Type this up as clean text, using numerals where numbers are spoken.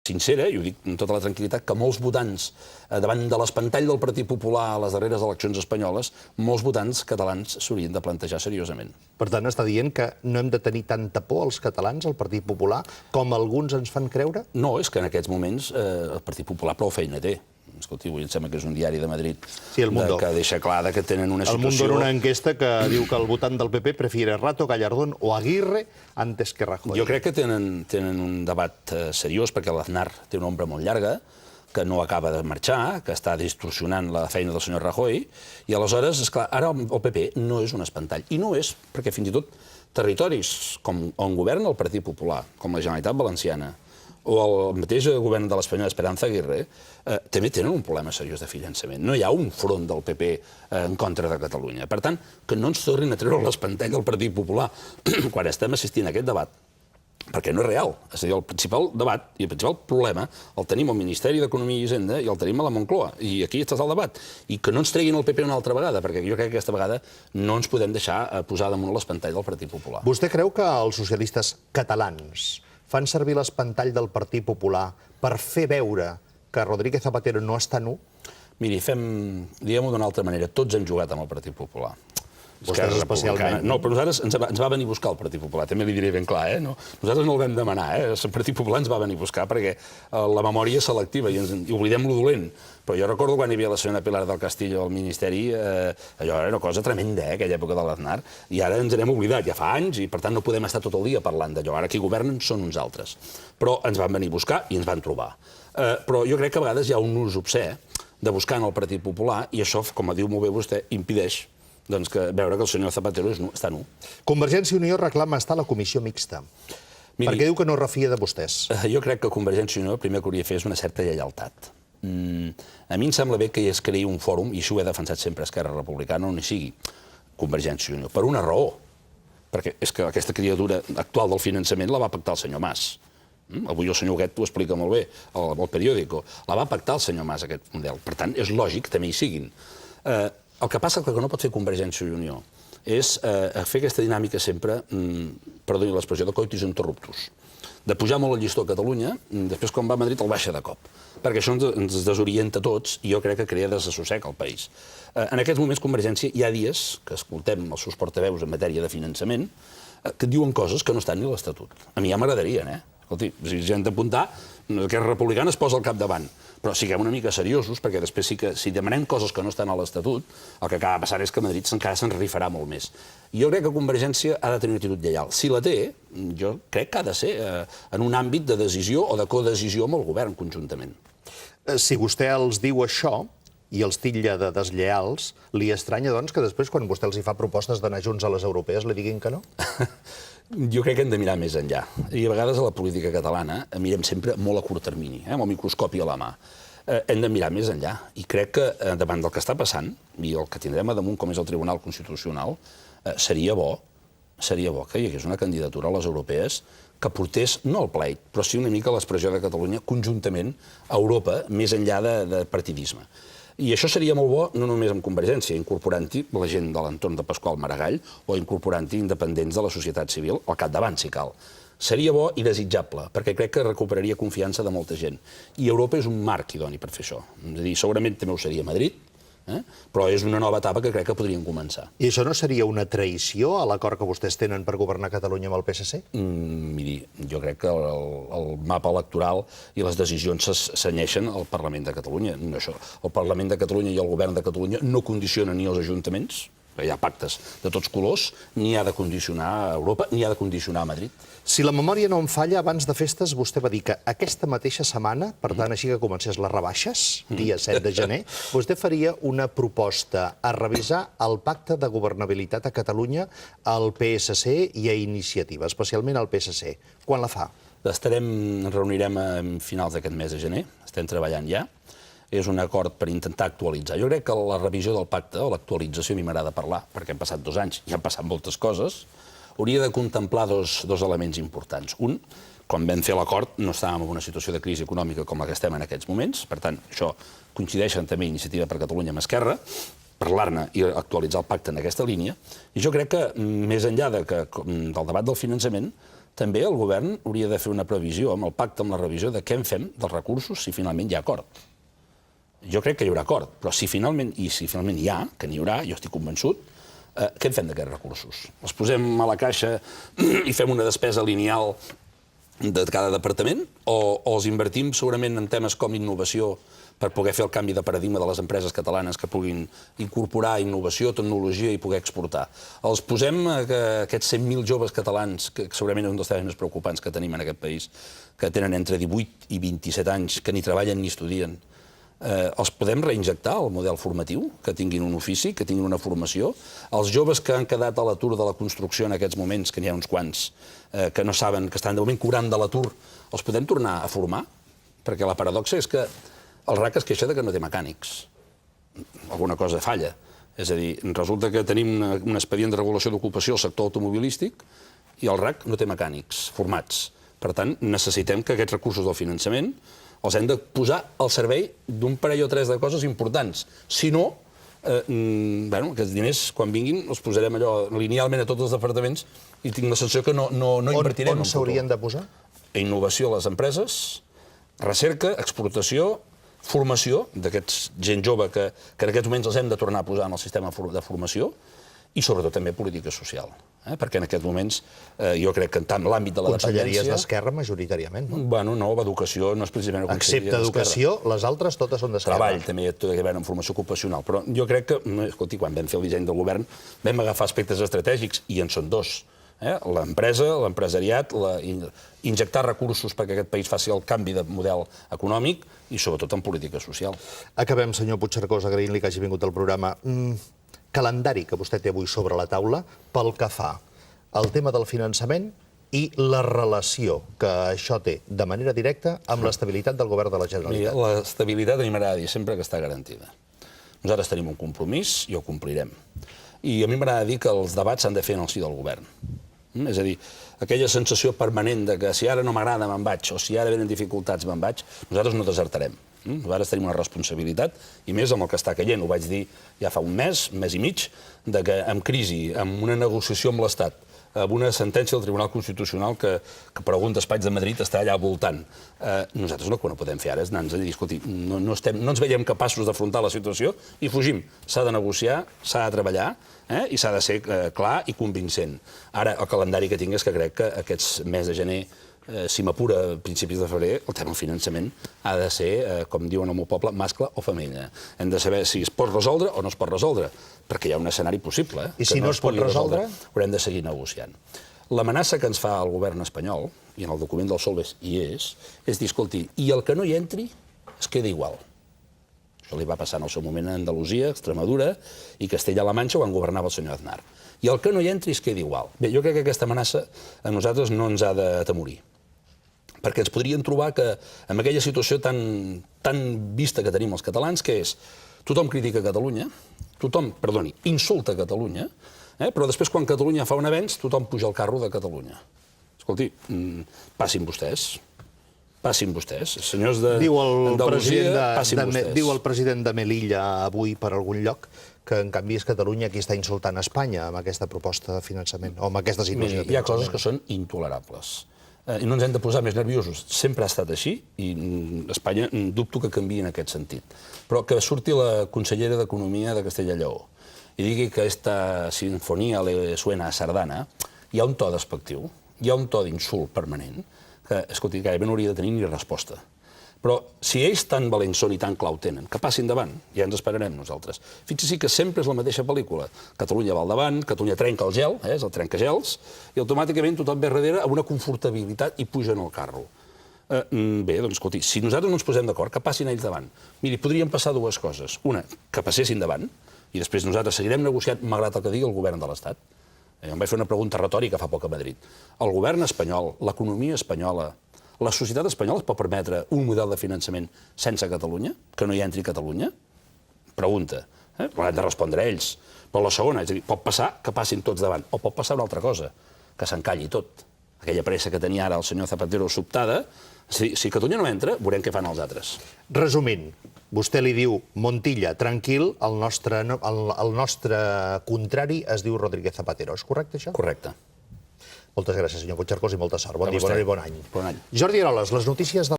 sincera, i ho dic amb tota la tranquil·litat, que molts votants, davant de l'espantall del Partit Popular a les darreres eleccions espanyoles, molts votants catalans s'haurien de plantejar seriosament. Per tant, està dient que no hem de tenir tanta por els catalans, al Partit Popular, com alguns ens fan creure? No, és que en aquests moments el Partit Popular prou feina té. Escolti, avui em sembla que és un diari de Madrid que deixa clar que tenen una situació... El Mundo dona una enquesta que diu que el votant del PP prefiere Rato, Gallardón o Aguirre antes que Rajoy. Jo crec que tenen un debat seriós, perquè l'Aznar té una ombra molt llarga, que no acaba de marxar, que està distorsionant la feina del senyor Rajoy, i aleshores, esclar, ara el PP no és un espantall. I no és perquè fins i tot territoris on governa el Partit Popular, com la Generalitat Valenciana, o el mateix govern de l'Espanyol, Esperanza Aguirre, també tenen un problema seriós de finançament. No hi ha un front del PP en contra de Catalunya. Per tant, que no ens tornin a treure l'espantall del Partit Popular quan estem assistint a aquest debat, perquè no és real. És a dir, el principal debat i el principal problema el tenim al Ministeri d'Economia i Hisenda i el tenim a la Moncloa. I aquí està el debat. I que no ens treguin el PP una altra vegada, perquè jo crec que aquesta vegada no ens podem deixar posar damunt l'espantall del Partit Popular. Vostè creu que els socialistes catalans fan servir l'espantall del Partit Popular per fer veure que Rodríguez Zapatero no està nu? Miri, diguem-ho d'una altra manera, tots hem jugat amb el Partit Popular. Vostès especialment. No, però nosaltres ens va venir a buscar el Partit Popular, també li diré ben clar, eh? Nosaltres no el vam demanar, eh? El Partit Popular ens va venir a buscar perquè la memòria és selectiva i oblidem lo dolent. Però jo recordo quan hi havia la senyora Pilar del Castillo al Ministeri, allò era una cosa tremenda, aquella època de l'Aznar, i ara ens n'hem oblidat, ja fa anys, i per tant no podem estar tot el dia parlant d'allò. Ara qui governen són uns altres. Però ens van venir a buscar i ens van trobar. Però jo crec que a vegades hi ha un ús obscè de buscar en el Partit Popular i això, com diu molt bé vostè, impedeix veure que el senyor Zapatero està nu. Convergència i Unió reclama estar a la comissió mixta. Perquè diu que no refia de vostès. Jo crec que Convergència i Unió el primer que hauria de fer és una certa lleialtat. A mi em sembla bé que es creï un fòrum, i això ho he defensat sempre a Esquerra Republicana, on hi sigui Convergència i Unió, per una raó. Perquè és que aquesta criatura actual del finançament la va pactar el senyor Mas. Avui el senyor Huguet ho explica molt bé al periòdico. La va pactar el senyor Mas, aquest model. Per tant, és lògic que també hi siguin. El que passa que no pot fer Convergència i Unió és fer aquesta dinàmica sempre, perdoni l'expressió, de coitus interruptus. De pujar molt el llistó a Catalunya, després quan va a Madrid el baixa de cop. Perquè això ens desorienta tots i jo crec que crea desassossec al país. En aquests moments Convergència hi ha dies que escoltem els seus portaveus en matèria de finançament que diuen coses que no estan ni a l'Estatut. A mi ja m'agradarien, eh? Escolti, si hem d'apuntar, Esquerra Republicana es posa al capdavant. Però siguem una mica seriosos, perquè després sí que, si demanem coses que no estan a l'Estatut, el que acaba passant és que Madrid encara se'n rifarà molt més. Jo crec que Convergència ha de tenir una actitud lleial. Si la té, jo crec que ha de ser en un àmbit de decisió o de codecisió amb el govern conjuntament. Si vostè els diu això i els titlla de deslleials, li estranya, doncs, que després, quan vostè els hi fa propostes d'anar junts a les europees, li diguin que no? Jo crec que hem de mirar més enllà. I a vegades a la política catalana mirem sempre molt a curt termini, amb el microscopi a la mà. Hem de mirar més enllà. I crec que davant del que està passant, i el que tindrem a damunt, com és el Tribunal Constitucional, seria bo que hi hagués una candidatura a les europees que portés, no el pleit, però sí una mica l'expressió de Catalunya conjuntament a Europa, més enllà de partidisme. I això seria molt bo, no només amb Convergència, incorporant-hi la gent de l'entorn de Pasqual Maragall o incorporant-hi independents de la societat civil al capdavant, si cal. Seria bo i desitjable, perquè crec que recuperaria confiança de molta gent. I Europa és un marc idoni per fer això. És a dir, segurament també ho seria Madrid, però és una nova etapa que crec que podrien començar. I això no seria una traïció a l'acord que vostès tenen per governar Catalunya amb el PSC? Miri, jo crec que el mapa electoral i les decisions s'anyeixen al Parlament de Catalunya. El Parlament de Catalunya i el Govern de Catalunya no condicionen ni els ajuntaments, hi ha pactes de tots colors, ni ha de condicionar a Europa, ni ha de condicionar a Madrid. Si la memòria no em falla, abans de festes vostè va dir que aquesta mateixa setmana, per tant, així que comencés les rebaixes, dia 7 de gener, vostè faria una proposta a revisar el pacte de governabilitat a Catalunya al PSC i a Iniciativa, especialment al PSC. Quan la fa? Ens reunirem a finals d'aquest mes de gener, estem treballant ja. És un acord per intentar actualitzar. Jo crec que la revisió del pacte, o l'actualització, a mi m'agrada parlar, perquè han passat 2 anys i han passat moltes coses, hauria de contemplar dos elements importants. Un, quan vam fer l'acord, no estàvem en una situació de crisi econòmica com la que estem en aquests moments, per tant, això coincideixen també Iniciativa per Catalunya amb Esquerra, parlar-ne i actualitzar el pacte en aquesta línia, i jo crec que, més enllà del debat del finançament, també el govern hauria de fer una previsió amb el pacte, amb la revisió de què en fem dels recursos si finalment hi ha acord. Jo crec que hi haurà acord, però si finalment hi ha, que n'hi haurà, jo estic convençut, què en fem d'aquests recursos? Els posem a la caixa i fem una despesa lineal de cada departament o els invertim segurament en temes com innovació per poder fer el canvi de paradigma de les empreses catalanes que puguin incorporar innovació, tecnologia i poder exportar. Els posem aquests 100.000 joves catalans, que segurament és un dels temes més preocupants que tenim en aquest país, que tenen entre 18 i 27 anys, que ni treballen ni estudien, els podem reinjectar al model formatiu, que tinguin un ofici, que tinguin una formació. Els joves que han quedat a l'atur de la construcció en aquests moments, que n'hi ha uns quants, que no saben, que estan de moment cobrant de l'atur, els podem tornar a formar? Perquè la paradoxa és que el RAC es queixa que no té mecànics. Alguna cosa falla. És a dir, resulta que tenim un expedient de regulació d'ocupació al sector automobilístic i el RAC no té mecànics formats. Per tant, necessitem que aquests recursos del finançament els hem de posar al servei d'un parell o tres de coses importants. Si no, aquests diners, quan vinguin, els posarem allò linealment a tots els departaments i tinc la sensació que no invertirem. On s'haurien de posar? Innovació a les empreses, recerca, exportació, formació d'aquests gent jove que en aquests moments els hem de tornar a posar en el sistema de formació i sobretot també política social. Perquè en aquests moments jo crec que en tant l'àmbit de la dependència... Conselleries d'Esquerra majoritàriament, no? Bueno, no, educació no és precisament una conselleria d'Esquerra. Excepte educació, les altres totes són d'Esquerra. Treball també té a veure amb formació ocupacional, però jo crec que, escolti, quan vam fer el disseny del govern vam agafar aspectes estratègics i en són dos. L'empresa, l'empresariat, injectar recursos perquè aquest país faci el canvi de model econòmic i sobretot en política social. Acabem, senyor Puigcercós, agraint-li que hagi vingut al programa. Calendari que vostè té avui sobre la taula pel que fa al tema del finançament i la relació que això té de manera directa amb l'estabilitat del govern de la Generalitat. L'estabilitat a mi m'agrada dir sempre que està garantida. Nosaltres tenim un compromís i ho complirem. I a mi m'agrada dir que els debats s'han de fer en el si del govern. És a dir, aquella sensació permanent de que si ara no m'agrada me'n vaig o si ara venen dificultats me'n vaig, nosaltres no desertarem. Nosaltres tenim una responsabilitat, i més amb el que està caient. Ho vaig dir ja fa un mes i mig, que amb crisi, amb una negociació amb l'Estat, amb una sentència del Tribunal Constitucional que per algun despatx de Madrid està allà voltant. Nosaltres el que no podem fer ara és anar-nos a dir, escolti, no ens veiem capaços d'afrontar la situació i fugim. S'ha de negociar, s'ha de treballar i s'ha de ser clar i convincent. Ara, el calendari que tinc és que crec que aquests mes de gener, si m'apura a principis de febrer, el tema del finançament ha de ser, com diuen al meu poble, mascle o femella. Hem de saber si es pot resoldre o no es pot resoldre, perquè hi ha un escenari possible. I si no es pot resoldre? Haurem de seguir negociant. L'amenaça que ens fa el govern espanyol, i en el document del Solbes hi és dir, escolti, i el que no hi entri es queda igual. Això li va passar en el seu moment a Andalusia, Extremadura i Castella-La Manxa quan governava el senyor Aznar. I el que no hi entri es queda igual. Bé, jo crec que aquesta amenaça a nosaltres no ens ha d'atemorir, perquè ens podrien trobar que amb aquella situació tan vista que tenim els catalans, que és tothom critica Catalunya, insulta Catalunya, però després quan Catalunya fa un avenç tothom puja al carro de Catalunya. Escolti, passin vostès, senyors d'Andalusia, passin vostès. Diu el president de Melilla avui per algun lloc que en canvi és Catalunya qui està insultant Espanya amb aquesta proposta de finançament, o amb aquesta situació de finançament. Hi ha coses que són intolerables. I no ens hem de posar més nerviosos. Sempre ha estat així i Espanya dubto que canviï en aquest sentit. Però que surti la consellera d'Economia de Castella i Lleó i digui que aquesta sinfonia le suena a sardana, hi ha un to despectiu, hi ha un to d'insult permanent que, escolti, gairebé no hauria de tenir ni resposta. Però si ells tan valents són i tan clau tenen, que passin davant, ja ens esperarem nosaltres. Fixi-s'hi que sempre és la mateixa pel·lícula. Catalunya va al davant, Catalunya trenca el gel, és el trencagels, i automàticament tothom ve darrere amb una confortabilitat i puja en el carro. Bé, doncs, escolti, si nosaltres no ens posem d'acord, que passin ells davant. Miri, podrien passar dues coses. Una, que passessin davant, i després nosaltres seguirem negociant, malgrat el que digui el govern de l'Estat. Em vaig fer una pregunta retòrica fa poc a Madrid. El govern espanyol, l'economia espanyola, la societat espanyola es pot permetre un model de finançament sense Catalunya? Que no hi entri Catalunya? Pregunta. Ho han de respondre ells. Però la segona, és a dir, pot passar que passin tots davant, o pot passar una altra cosa, que s'encalli tot. Aquella pressa que tenia ara el senyor Zapatero sobtada, si Catalunya no entra, veurem què fan els altres. Resumint, vostè li diu Montilla, tranquil, el nostre contrari es diu Rodríguez Zapatero. És correcte, això? Correcte. Moltes gràcies, senyor Puigcercós, i molta sort. Bon A dia, vostè. bona nit i bon any. Bon any. Jordi Eroles, les notícies de